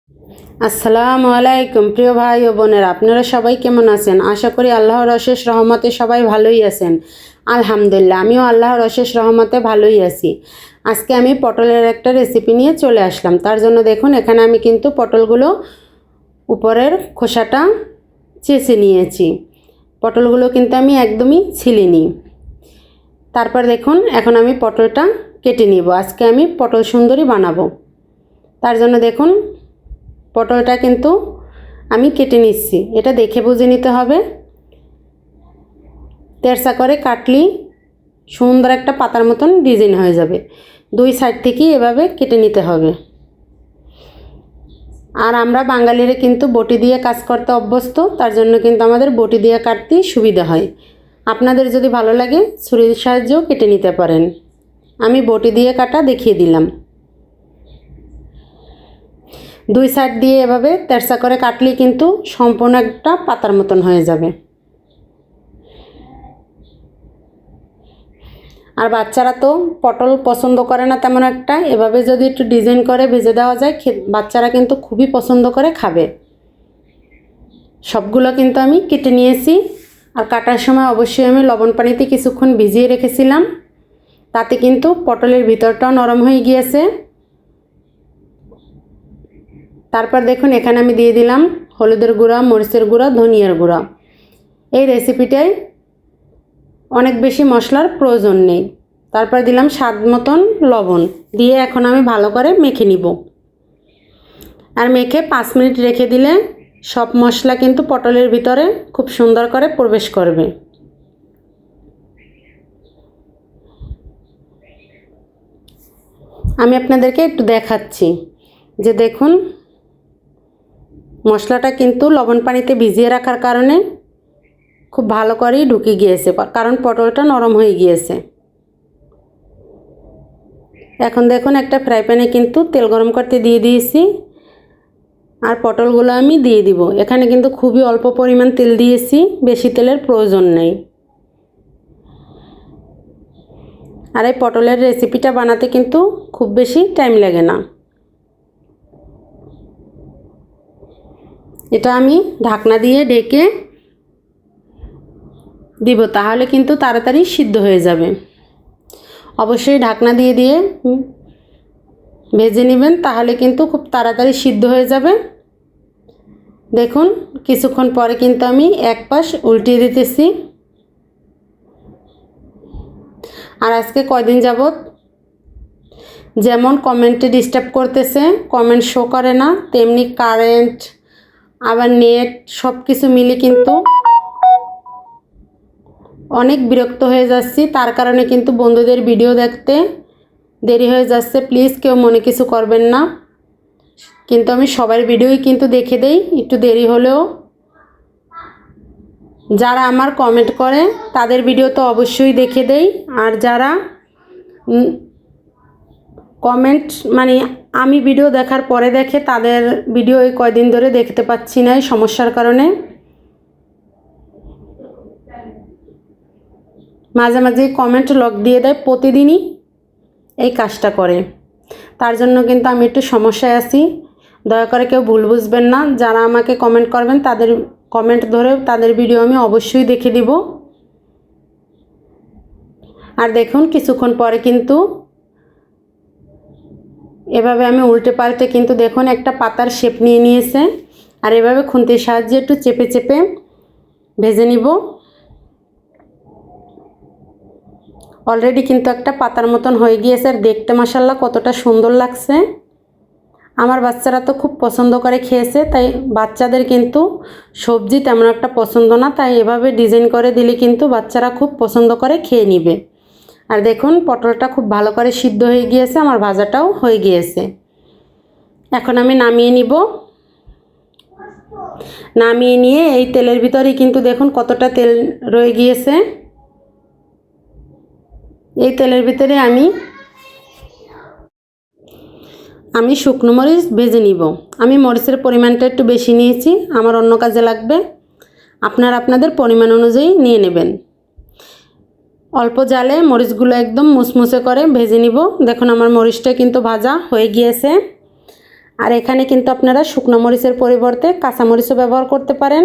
আসসালামু আলাইকুম প্রিয় ভাই ও বোনেরা, আপনারা সবাই কেমন আছেন? আশা করি আল্লাহর অশেষ রহমতে সবাই ভালোই আছেন। আলহামদুলিল্লাহ, আমিও আল্লাহর অশেষ রহমতে ভালোই আছি। আজকে আমি পটলের একটা রেসিপি নিয়ে চলে আসলাম। তার জন্য দেখুন, এখানে আমি কিন্তু পটলগুলো উপরের খোসাটা চেঁচে নিয়েছি। পটলগুলো কিন্তু আমি একদমই ছিলিনি। তারপর দেখুন, এখন আমি পটলটা কেটে নিব। আজকে আমি পটল সুন্দরী বানাবো। তার জন্য দেখুন, পটলটা কিন্তু আমি কেটে নিচ্ছি। এটা দেখে বুঝে নিতে হবে। তেরসা করে কাটলি সুন্দর একটা পাতার মতন ডিজাইন হয়ে যাবে। দুই সাইড থেকেই এভাবে কেটে নিতে হবে। আর আমরা বাঙালিরা কিন্তু বটি দিয়ে কাজ করতে অভ্যস্ত, তার জন্য কিন্তু আমাদের বটি দিয়ে কাটতেই সুবিধা হয়। আপনাদের যদি ভালো লাগে ছুরির সাহায্যেও কেটে নিতে পারেন। আমি বটি দিয়ে কাটা দেখিয়ে দিলাম। দুই সাইড দিয়ে এভাবে তেরসা করে কাটলেই কিন্তু সম্পূর্ণ একটা পাতার মতন হয়ে যাবে। আর বাচ্চারা তো পটল পছন্দ করে না তেমন একটা। এভাবে যদি একটু ডিজাইন করে ভেজে দেওয়া যায়, বাচ্চারা কিন্তু খুবই পছন্দ করে খাবে। সবগুলো কিন্তু আমি কেটে নিয়েছি। আর কাটার সময় অবশ্যই আমি লবণ পানিতে কিছুক্ষণ ভিজিয়ে রেখেছিলাম। তাতে কিন্তু পটলের ভিতরটাও নরম হয়ে গিয়েছে। তারপর দেখুন, এখানে আমি দিয়ে দিলাম হলুদের গুঁড়া, মরিচের গুঁড়া, ধনিয়ার গুঁড়া। এই রেসিপিটায় অনেক বেশি মশলার প্রয়োজন নেই। তারপর দিলাম স্বাদ মতন লবণ দিয়ে এখন আমি ভালো করে মেখে নিব। আর মেখে 5 মিনিট রেখে দিলে সব মশলা কিন্তু পটলের ভিতরে খুব সুন্দর করে প্রবেশ করবে। আমি আপনাদেরকে একটু দেখাচ্ছি যে দেখুন, মশলাটা কিন্তু লবণ পানিতে ভিজিয়ে রাখার কারণে খুব ভালো করেই ঢুকে গিয়েছে, কারণ পটলটা নরম হয়ে গিয়েছে। এখন দেখুন, একটা ফ্রাই প্যানে কিন্তু তেল গরম করতে দিয়ে দিয়েছি। আর পটলগুলো আমি দিয়ে দিব। এখানে কিন্তু খুবই অল্প পরিমাণ তেল দিয়েছি, বেশি তেলের প্রয়োজন নেই। আর এই পটলের রেসিপিটা বানাতে কিন্তু খুব বেশি টাইম লাগে না। এটা আমি ঢাকনা দিয়ে ঢেকে দিব, তাহলে কিন্তু তাড়াতাড়ি সিদ্ধ হয়ে যাবে। অবশ্যই ঢাকনা দিয়ে দিয়ে ভেজে নেবেন, তাহলে কিন্তু খুব তাড়াতাড়ি সিদ্ধ হয়ে যাবে। দেখুন, কিছুক্ষণ পরে কিন্তু আমি এক পাশ উল্টিয়ে দিতেছি। আর আজকে কয়দিন যাবত যেমন কমেন্টে ডিস্টার্ব করতেছে, কমেন্ট শো করে না, তেমনি কারেন্ট আবার নেট সব কিছু মিলে কিন্তু অনেক বিরক্ত হয়ে যাচ্ছি। তার কারণে কিন্তু বন্ধুদের ভিডিও দেখতে দেরি হয়ে যাচ্ছে। প্লিজ কেউ মনে কিছু করবেন না, কিন্তু আমি সবার ভিডিওই কিন্তু দেখে দেই একটু দেরি হলেও। যারা আমার কমেন্ট করে তাদের ভিডিও তো অবশ্যই দেখে দেই। আর যারা কমেন্ট মানে আমি ভিডিও দেখার পরে দেখে, তাদের ভিডিও এই কয়দিন ধরে দেখতে পাচ্ছি না এই সমস্যার কারণে। মাঝে মাঝে কমেন্ট লক দিয়ে দেয়, প্রতিদিনই এই কাজটা করে। তার জন্য কিন্তু আমি একটু সমস্যায় আছি। দয়া করে কেউ ভুল বুঝবেন না। যারা আমাকে কমেন্ট করবেন তাদের কমেন্ট ধরে তাদের ভিডিও আমি অবশ্যই দেখে দিব। আর দেখুন, কিছুক্ষণ পরে কিন্তু এভাবে আমি উল্টে পাল্টে কিন্তু দেখুন একটা পাতার শেপ নিয়ে নিয়েছে। আর এভাবে খুন্তির সাহায্যে একটু চেপে চেপে ভেজে নিব। অলরেডি কিন্তু একটা পাতার মতন হয়ে গিয়েছে। আর দেখতে মাশাআল্লাহ কতটা সুন্দর লাগছে। আমার বাচ্চারা তো খুব পছন্দ করে খেয়েছে, তাই বাচ্চাদের কিন্তু সবজি তেমন একটা পছন্দ না, তাই এভাবে ডিজাইন করে দিলে কিন্তু বাচ্চারা খুব পছন্দ করে খেয়ে নিবে। আর দেখুন, পটলটা খুব ভালো করে সিদ্ধ হয়ে গিয়েছে, আমার ভাজাটাও হয়ে গিয়েছে। এখন আমি নামিয়ে নিব। নামিয়ে নিয়ে এই তেলের ভিতরেই কিন্তু দেখুন কতটা তেল রয়ে গিয়েছে। এই তেলের ভিতরে আমি শুকনো মরিচ ভেজে নিব। আমি মরিচের পরিমাণটা একটু বেশি নিয়েছি, আমার অন্য কাজে লাগবে। আপনারা আপনাদের পরিমাণ অনুযায়ী নিয়ে নেবেন। অল্প জালে মরিচগুলো একদম মুসমুসে করে ভেজে নিব। দেখুন, আমার মরিচটা কিন্তু ভাজা হয়ে গিয়েছে। আর এখানে কিন্তু আপনারা শুকনো মরিচের পরিবর্তে কাঁচামরিচও ব্যবহার করতে পারেন,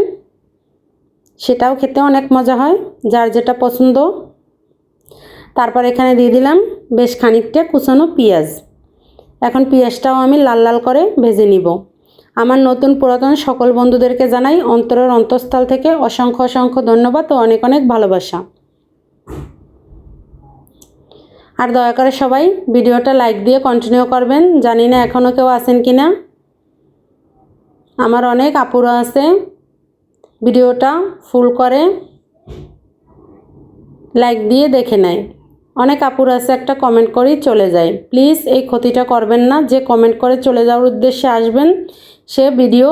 সেটাও খেতে অনেক মজা হয়, যার যেটা পছন্দ। তারপর এখানে দিয়ে দিলাম বেশ খানিকটা কুচানো পেঁয়াজ। এখন পেঁয়াজটাও আমি লাল লাল করে ভেজে নিব। আমার নতুন পুরাতন সকল বন্ধুদেরকে জানাই অন্তরের অন্তঃস্থল থেকে অসংখ্য অসংখ্য ধন্যবাদ ও অনেক অনেক ভালোবাসা। আর দয়া করে সবাই ভিডিওটা লাইক দিয়ে কন্টিনিউ করবেন। জানি না এখনও কেউ আছেন কি না। আমার অনেক আপুরা আছে ভিডিওটা ফুল করে লাইক দিয়ে দেখে নেয়, অনেক আপুরা আছে একটা কমেন্ট করেই চলে যায়। প্লিজ এই ক্ষতিটা করবেন না। যে কমেন্ট করে চলে যাওয়ার উদ্দেশ্যে আসবেন সে ভিডিও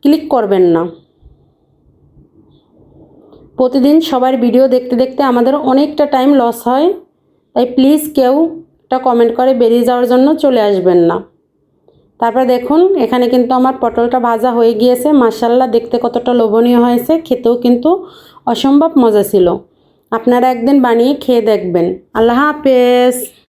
ক্লিক করবেন না। প্রতিদিন সবার ভিডিও দেখতে দেখতে আমাদের অনেকটা টাইম লস হয়, তাই প্লিজ কেউ একটা কমেন্ট করে বেরিয়ে যাওয়ার জন্য চলে আসবেন না। তারপরে দেখুন এখানে কিন্তু আমার পটলটা ভাজা হয়ে গিয়েছে। মাশাআল্লাহ, দেখতে কতটা লোভনীয় হয়েছে, খেতেও কিন্তু অসম্ভব মজা ছিল। আপনারা একদিন বানিয়ে খেয়ে দেখবেন। আল্লাহ হাফেজ।